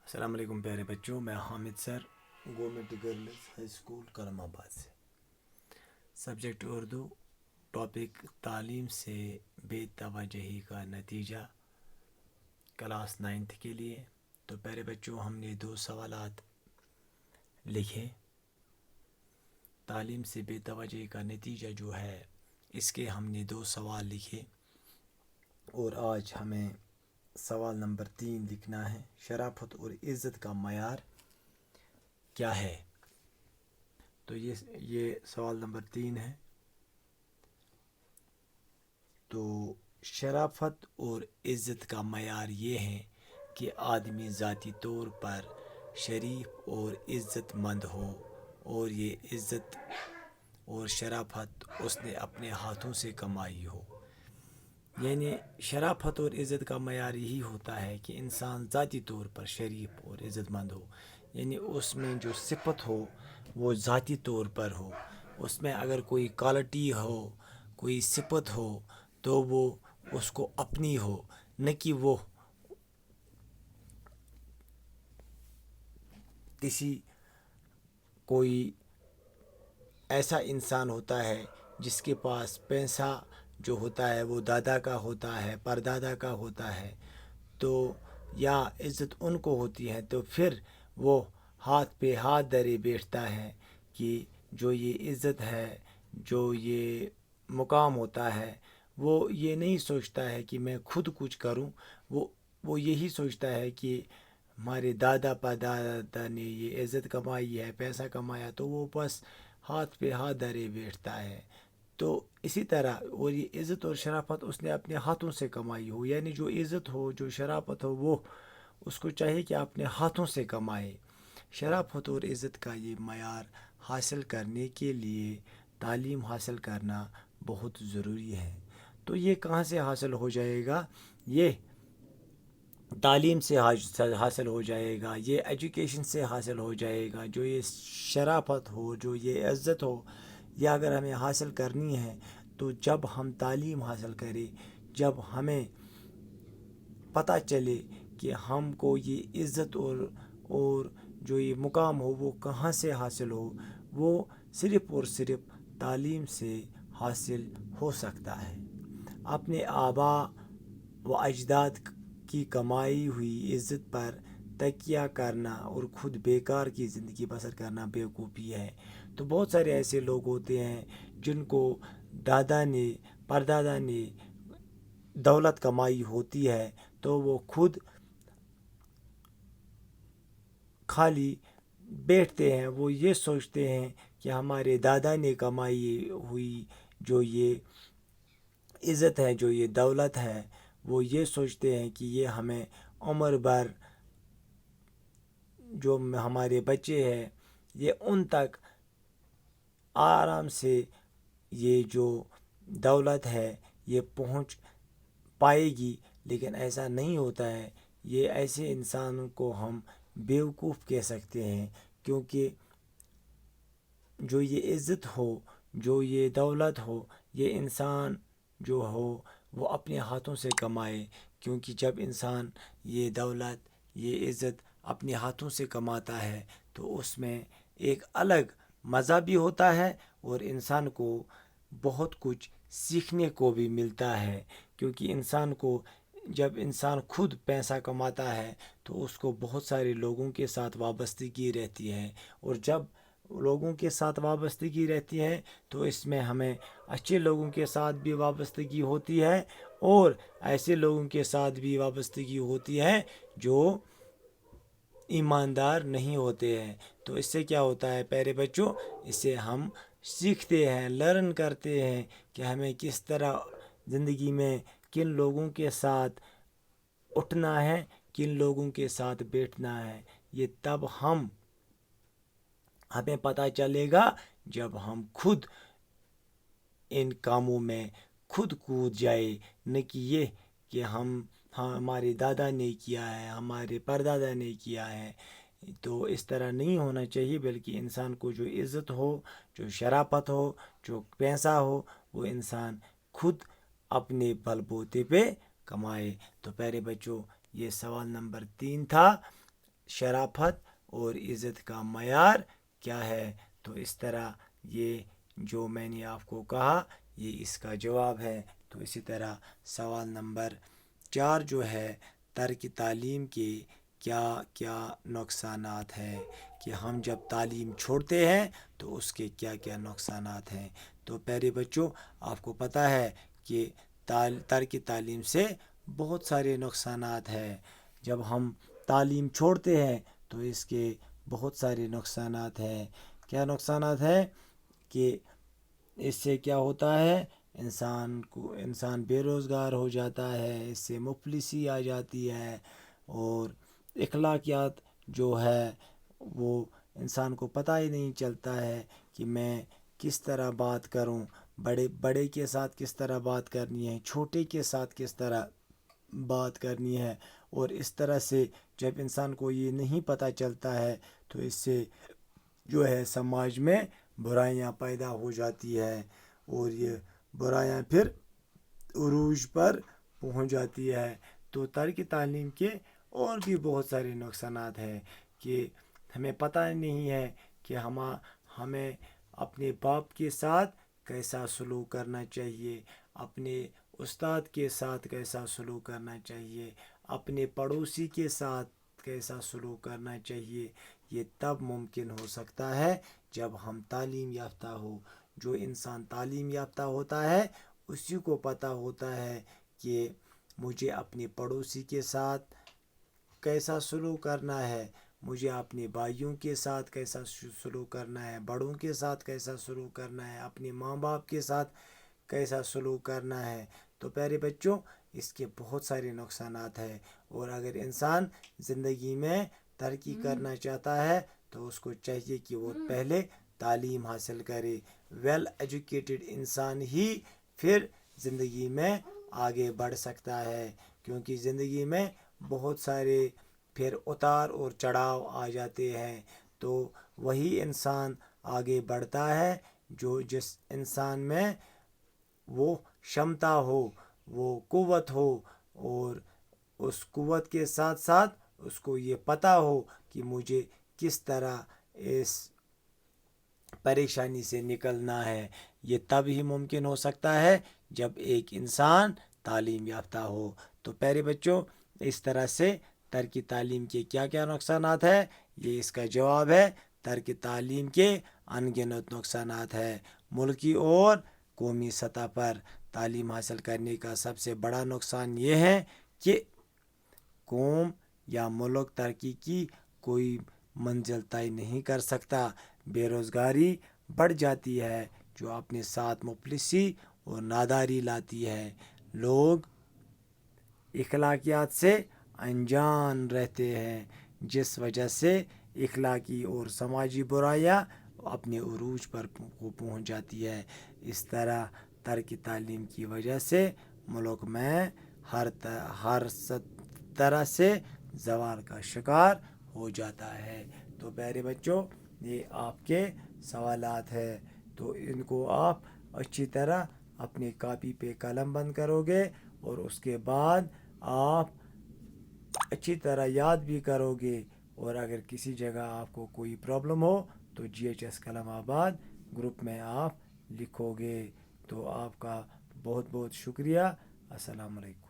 السلام علیکم پیارے بچوں، میں حامد سر گورنمنٹ گرلز ہائی اسکول کرم آباد سے۔ سبجیکٹ اردو، ٹاپک تعلیم سے بے توجہی کا نتیجہ، کلاس 9 کے لیے۔ تو پیارے بچوں، ہم نے 2 سوالات لکھے۔ تعلیم سے بے توجہی کا نتیجہ جو ہے، اس کے ہم نے 2 سوال لکھے، اور آج ہمیں سوال نمبر 3 لکھنا ہے۔ شرافت اور عزت کا معیار کیا ہے؟ تو یہ سوال نمبر 3 ہے۔ تو شرافت اور عزت کا معیار یہ ہے کہ آدمی ذاتی طور پر شریف اور عزت مند ہو، اور یہ عزت اور شرافت اس نے اپنے ہاتھوں سے کمائی ہو۔ یعنی شرافت اور عزت کا معیار یہی ہوتا ہے کہ انسان ذاتی طور پر شریف اور عزت مند ہو، یعنی اس میں جو صفت ہو وہ ذاتی طور پر ہو۔ اس میں اگر کوئی کوالٹی ہو، کوئی صفت ہو، تو وہ اس کو اپنی ہو، نہ کہ وہ کوئی ایسا انسان ہوتا ہے جس کے پاس پیسہ جو ہوتا ہے وہ دادا کا ہوتا ہے، پردادا کا ہوتا ہے، تو یا عزت ان کو ہوتی ہے، تو پھر وہ ہاتھ پہ ہاتھ دھرے بیٹھتا ہے کہ جو یہ عزت ہے، جو یہ مقام ہوتا ہے، وہ یہ نہیں سوچتا ہے کہ میں خود کچھ کروں، وہ یہی سوچتا ہے کہ ہمارے دادا پردادا نے یہ عزت کمائی ہے، پیسہ کمایا، تو وہ بس ہاتھ پہ ہاتھ دھرے بیٹھتا ہے۔ تو اسی طرح، اور یہ عزت اور شرافت اس نے اپنے ہاتھوں سے کمائی ہو، یعنی جو عزت ہو، جو شرافت ہو، وہ اس کو چاہیے کہ اپنے ہاتھوں سے کمائے۔ شرافت اور عزت کا یہ معیار حاصل کرنے کے لیے تعلیم حاصل کرنا بہت ضروری ہے۔ تو یہ کہاں سے حاصل ہو جائے گا؟ یہ تعلیم سے حاصل ہو جائے گا، یہ ایجوکیشن سے حاصل ہو جائے گا۔ جو یہ شرافت ہو، جو یہ عزت ہو، یہ اگر ہمیں حاصل کرنی ہے تو جب ہم تعلیم حاصل کریں، جب ہمیں پتہ چلے کہ ہم کو یہ عزت اور جو یہ مقام ہو وہ کہاں سے حاصل ہو، وہ صرف اور صرف تعلیم سے حاصل ہو سکتا ہے۔ اپنے آباء و اجداد کی کمائی ہوئی عزت پر تکیہ کرنا اور خود بیکار کی زندگی بسر کرنا بیوقوفی ہے۔ تو بہت سارے ایسے لوگ ہوتے ہیں جن کو دادا نے، پردادا نے دولت کمائی ہوتی ہے، تو وہ خود خالی بیٹھتے ہیں۔ وہ یہ سوچتے ہیں کہ ہمارے دادا نے کمائی ہوئی جو یہ عزت ہے، جو یہ دولت ہے، وہ یہ سوچتے ہیں کہ یہ ہمیں عمر بھر، جو ہمارے بچے ہیں، یہ ان تک آرام سے یہ جو دولت ہے یہ پہنچ پائے گی، لیکن ایسا نہیں ہوتا ہے۔ یہ ایسے انسان کو ہم بیوقوف کہہ سکتے ہیں، کیونکہ جو یہ عزت ہو، جو یہ دولت ہو، یہ انسان جو ہو وہ اپنے ہاتھوں سے کمائے، کیونکہ جب انسان یہ دولت، یہ عزت اپنے ہاتھوں سے کماتا ہے تو اس میں ایک الگ مزہ بھی ہوتا ہے، اور انسان کو بہت کچھ سیکھنے کو بھی ملتا ہے۔ کیونکہ انسان کو، جب انسان خود پیسہ کماتا ہے تو اس کو بہت سارے لوگوں کے ساتھ وابستگی رہتی ہے، اور جب لوگوں کے ساتھ وابستگی رہتی ہے تو اس میں ہمیں اچھے لوگوں کے ساتھ بھی وابستگی ہوتی ہے، اور ایسے لوگوں کے ساتھ بھی وابستگی ہوتی ہے جو ایماندار نہیں ہوتے ہیں۔ تو اس سے کیا ہوتا ہے پیارے بچوں؟ اس سے ہم سیکھتے ہیں، لرن کرتے ہیں کہ ہمیں کس طرح زندگی میں کن لوگوں کے ساتھ اٹھنا ہے، کن لوگوں کے ساتھ بیٹھنا ہے۔ یہ تب ہمیں پتہ چلے گا جب ہم خود ان کاموں میں خود کود جائے، نہ کہ یہ کہ ہمارے دادا نے کیا ہے، ہمارے پردادا نے کیا ہے۔ تو اس طرح نہیں ہونا چاہیے، بلکہ انسان کو جو عزت ہو، جو شرافت ہو، جو پیسہ ہو، وہ انسان خود اپنے بل بوتے پہ کمائے۔ تو پیارے بچوں، یہ سوال نمبر 3 تھا، شرافت اور عزت کا معیار کیا ہے؟ تو اس طرح یہ جو میں نے آپ کو کہا یہ اس کا جواب ہے۔ تو اسی طرح سوال نمبر 4 جو ہے، ترک تعلیم کے کیا کیا نقصانات ہیں، کہ ہم جب تعلیم چھوڑتے ہیں تو اس کے کیا کیا نقصانات ہیں۔ تو پیارے بچوں، آپ کو پتہ ہے کہ ترک تعلیم سے بہت سارے نقصانات ہیں۔ جب ہم تعلیم چھوڑتے ہیں تو اس کے بہت سارے نقصانات ہیں۔ کیا نقصانات ہیں؟ کہ اس سے کیا ہوتا ہے، انسان بے روزگار ہو جاتا ہے، اس سے مفلسی آ جاتی ہے، اور اخلاقیات جو ہے وہ انسان کو پتہ ہی نہیں چلتا ہے کہ میں کس طرح بات کروں، بڑے کے ساتھ کس طرح بات کرنی ہے، چھوٹے کے ساتھ کس طرح بات کرنی ہے۔ اور اس طرح سے جب انسان کو یہ نہیں پتہ چلتا ہے تو اس سے جو ہے سماج میں برائیاں پیدا ہو جاتی ہے، اور یہ برائیاں پھر عروج پر پہنچ جاتی ہے۔ تو ترک تعلیم کے اور بھی بہت سارے نقصانات ہیں، کہ ہمیں پتہ نہیں ہے کہ ہمیں اپنے باپ کے ساتھ کیسا سلوک کرنا چاہیے، اپنے استاد کے ساتھ کیسا سلوک کرنا چاہیے، اپنے پڑوسی کے ساتھ کیسا سلوک کرنا چاہیے۔ یہ تب ممکن ہو سکتا ہے جب ہم تعلیم یافتہ ہو۔ جو انسان تعلیم یافتہ ہوتا ہے اسی کو پتہ ہوتا ہے کہ مجھے اپنے پڑوسی کے ساتھ کیسا سلوک کرنا ہے، مجھے اپنے بھائیوں کے ساتھ کیسا سلوک کرنا ہے، بڑوں کے ساتھ کیسا سلوک کرنا ہے، اپنے ماں باپ کے ساتھ کیسا سلوک کرنا ہے۔ تو پیارے بچوں، اس کے بہت سارے نقصانات ہیں، اور اگر انسان زندگی میں ترقی کرنا چاہتا ہے تو اس کو چاہیے کہ وہ پہلے تعلیم حاصل کرے۔ ویل ایجوکیٹڈ انسان ہی پھر زندگی میں آگے بڑھ سکتا ہے، کیونکہ زندگی میں بہت سارے پھر اتار اور چڑھاؤ آ جاتے ہیں، تو وہی انسان آگے بڑھتا ہے جس انسان میں وہ شمتا ہو، وہ قوت ہو، اور اس قوت کے ساتھ ساتھ اس کو یہ پتہ ہو کہ مجھے کس طرح اس پریشانی سے نکلنا ہے۔ یہ تب ہی ممکن ہو سکتا ہے جب ایک انسان تعلیم یافتہ ہو۔ تو پیارے بچوں، اس طرح سے ترک تعلیم کے کیا کیا نقصانات ہیں، یہ اس کا جواب ہے۔ ترک تعلیم کے ان گنت نقصانات ہیں۔ ملکی اور قومی سطح پر تعلیم حاصل کرنے کا سب سے بڑا نقصان یہ ہے کہ قوم یا ملک ترقی کی کوئی منزل طے نہیں کر سکتا۔ بے روزگاری بڑھ جاتی ہے، جو اپنے ساتھ مفلسی اور ناداری لاتی ہے۔ لوگ اخلاقیات سے انجان رہتے ہیں، جس وجہ سے اخلاقی اور سماجی برائیاں اپنے عروج پر پہنچ جاتی ہے۔ اس طرح ترک تعلیم کی وجہ سے ملک میں ہر طرح سے زوال کا شکار ہو جاتا ہے۔ تو پیارے بچوں، یہ آپ کے سوالات ہیں، تو ان کو آپ اچھی طرح اپنی کاپی پہ قلم بند کرو گے، اور اس کے بعد آپ اچھی طرح یاد بھی کرو گے، اور اگر کسی جگہ آپ کو کوئی پرابلم ہو تو GHS کلام آباد گروپ میں آپ لکھو گے۔ تو آپ کا بہت بہت شکریہ۔ السلام علیکم۔